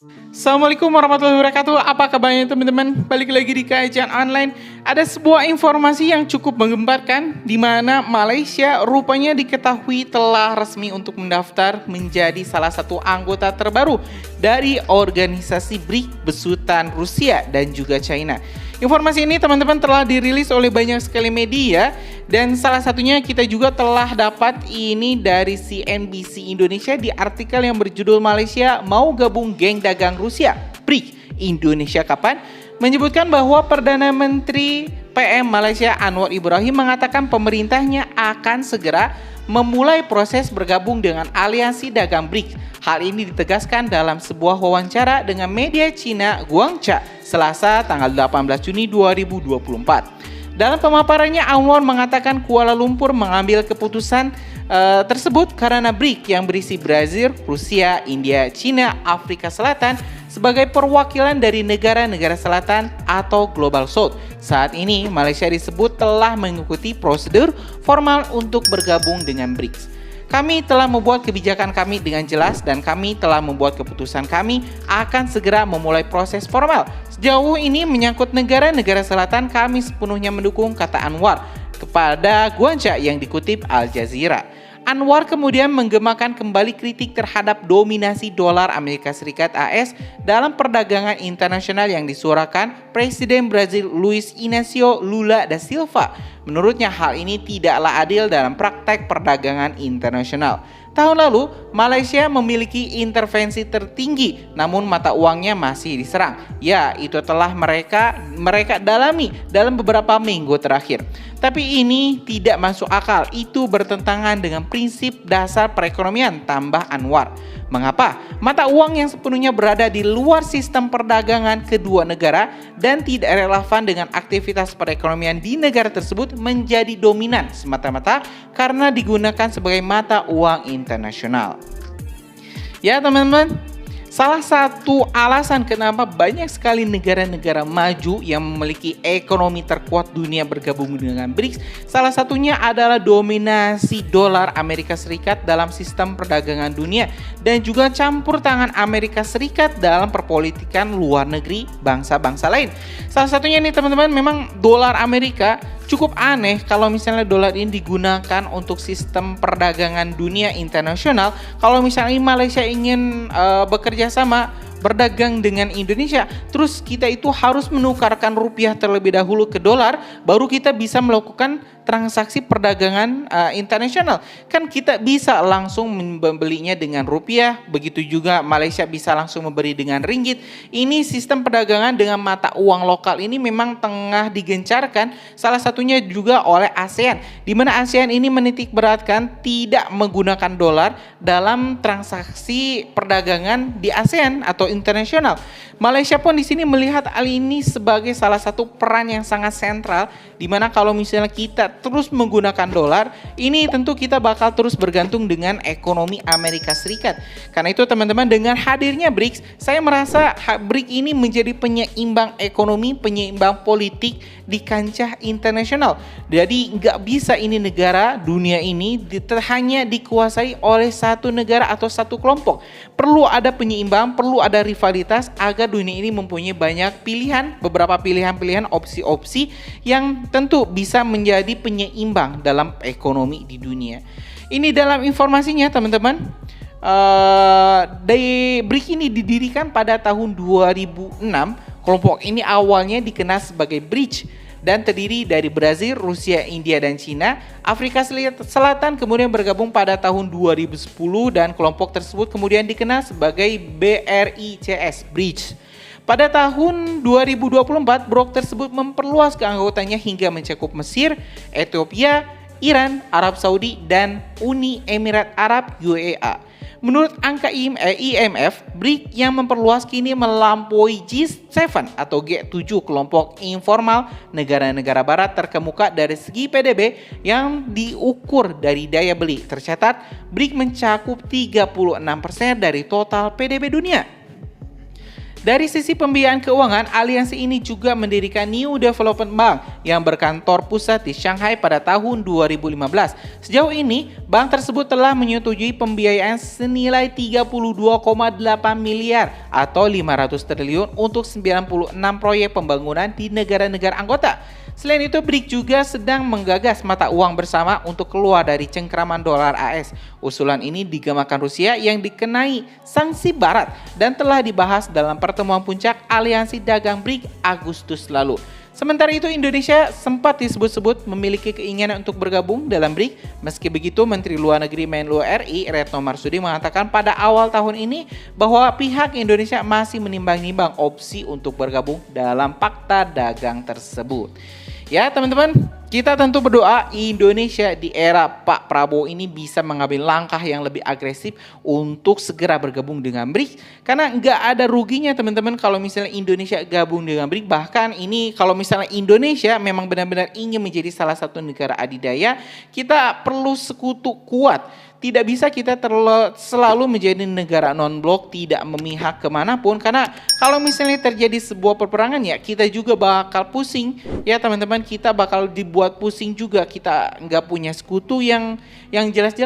Assalamualaikum warahmatullahi wabarakatuh. Apa kabarnya teman-teman? Balik lagi di kajian online. Ada sebuah informasi yang cukup menggemparkan di mana Malaysia rupanya diketahui telah resmi untuk mendaftar menjadi salah satu anggota terbaru dari organisasi BRIC besutan Rusia dan juga China. Informasi ini teman-teman telah dirilis oleh banyak sekali media dan salah satunya kita juga telah dapat ini dari CNBC Indonesia di artikel yang berjudul Malaysia mau gabung geng dagang Rusia BRIC Indonesia kapan? Menyebutkan bahwa Perdana Menteri PM Malaysia Anwar Ibrahim mengatakan pemerintahnya akan segera memulai proses bergabung dengan aliansi dagang BRIC. Hal ini ditegaskan dalam sebuah wawancara dengan media Cina Guangxia Selasa tanggal 18 Juni 2024. Dalam pemaparannya, Anwar mengatakan Kuala Lumpur mengambil keputusan tersebut karena BRIC yang berisi Brazil, Rusia, India, China, Afrika Selatan sebagai perwakilan dari negara-negara selatan atau Global South. Saat ini, Malaysia disebut telah mengikuti prosedur formal untuk bergabung dengan BRICS. Kami telah membuat kebijakan kami dengan jelas dan kami telah membuat keputusan kami akan segera memulai proses formal. Sejauh ini menyangkut negara-negara selatan kami sepenuhnya mendukung, kata Anwar kepada Guangxia yang dikutip Al Jazeera. Anwar kemudian menggemakan kembali kritik terhadap dominasi dolar Amerika Serikat AS dalam perdagangan internasional yang disuarakan Presiden Brazil Luiz Inácio Lula da Silva. Menurutnya hal ini tidaklah adil dalam praktek perdagangan internasional. Tahun lalu, Malaysia memiliki intervensi tertinggi, namun mata uangnya masih diserang. Ya, itu telah mereka dalami dalam beberapa minggu terakhir. Tapi ini tidak masuk akal, itu bertentangan dengan prinsip dasar perekonomian, tambah Anwar. Mengapa? Mata uang yang sepenuhnya berada di luar sistem perdagangan kedua negara dan tidak relevan dengan aktivitas perekonomian di negara tersebut menjadi dominan semata-mata karena digunakan sebagai mata uang internasional. Ya teman-teman, salah satu alasan kenapa banyak sekali negara-negara maju yang memiliki ekonomi terkuat dunia bergabung dengan BRICS, salah satunya adalah dominasi dolar Amerika Serikat dalam sistem perdagangan dunia dan juga campur tangan Amerika Serikat dalam perpolitikan luar negeri bangsa-bangsa lain. Salah satunya nih teman-teman, memang dolar Amerika cukup aneh kalau misalnya dolar ini digunakan untuk sistem perdagangan dunia internasional. Kalau misalnya Malaysia ingin bekerja sama berdagang dengan Indonesia, terus kita itu harus menukarkan rupiah terlebih dahulu ke dolar, baru kita bisa melakukan transaksi perdagangan internasional. Kan kita bisa langsung membelinya dengan rupiah, begitu juga Malaysia bisa langsung memberi dengan ringgit. Ini sistem perdagangan dengan mata uang lokal ini memang tengah digencarkan, salah satunya juga oleh ASEAN, di mana ASEAN ini menitik beratkan tidak menggunakan dolar dalam transaksi perdagangan di ASEAN atau internasional. Malaysia pun di sini melihat hal ini sebagai salah satu peran yang sangat sentral, di mana kalau misalnya kita terus menggunakan dolar, ini tentu kita bakal terus bergantung dengan ekonomi Amerika Serikat. Karena itu teman-teman, dengan hadirnya BRICS, saya merasa BRICS ini menjadi penyeimbang ekonomi, penyeimbang politik di kancah internasional. Jadi nggak bisa ini negara dunia ini hanya dikuasai oleh satu negara atau satu kelompok. Perlu ada penyeimbang, perlu ada rivalitas agar dunia ini mempunyai banyak pilihan, beberapa pilihan-pilihan, opsi-opsi yang tentu bisa menjadi penyeimbang dalam ekonomi di dunia. Ini dalam informasinya teman-teman. BRICS ini didirikan pada tahun 2006. Kelompok ini awalnya dikenal sebagai BRICS dan terdiri dari Brazil, Rusia, India, dan China. Afrika Selatan kemudian bergabung pada tahun 2010 dan kelompok tersebut kemudian dikenal sebagai BRICS, BRICS. Pada tahun 2024, blok tersebut memperluas keanggotaannya hingga mencakup Mesir, Ethiopia, Iran, Arab Saudi, dan Uni Emirat Arab (UAE). Menurut angka IMF, BRICS yang memperluas kini melampaui G7 atau G7, kelompok informal negara-negara barat terkemuka dari segi PDB yang diukur dari daya beli. Tercatat, BRICS mencakup 36% dari total PDB dunia. Dari sisi pembiayaan keuangan, aliansi ini juga mendirikan New Development Bank yang berkantor pusat di Shanghai pada tahun 2015. Sejauh ini, bank tersebut telah menyetujui pembiayaan senilai 32,8 miliar atau 500 triliun untuk 96 proyek pembangunan di negara-negara anggota. Selain itu, BRIC juga sedang menggagas mata uang bersama untuk keluar dari cengkraman dolar AS. Usulan ini digemakan Rusia yang dikenai sanksi barat dan telah dibahas dalam pertemuan puncak Aliansi Dagang BRIC Agustus lalu. Sementara itu, Indonesia sempat disebut-sebut memiliki keinginan untuk bergabung dalam BRIC. Meski begitu, Menteri Luar Negeri Menlu RI Retno Marsudi mengatakan pada awal tahun ini bahwa pihak Indonesia masih menimbang-nimbang opsi untuk bergabung dalam fakta dagang tersebut. Ya teman-teman, kita tentu berdoa Indonesia di era Pak Prabowo ini bisa mengambil langkah yang lebih agresif untuk segera bergabung dengan BRIC. Karena nggak ada ruginya teman-teman kalau misalnya Indonesia gabung dengan BRIC. Bahkan ini kalau misalnya Indonesia memang benar-benar ingin menjadi salah satu negara adidaya, kita perlu sekutu kuat. Tidak bisa kita selalu menjadi negara non-blok, tidak memihak kemanapun. Karena kalau misalnya terjadi sebuah peperangan ya kita juga bakal pusing. Ya teman-teman, kita bakal dibuat pusing juga. Kita nggak punya sekutu yang jelas-jelas.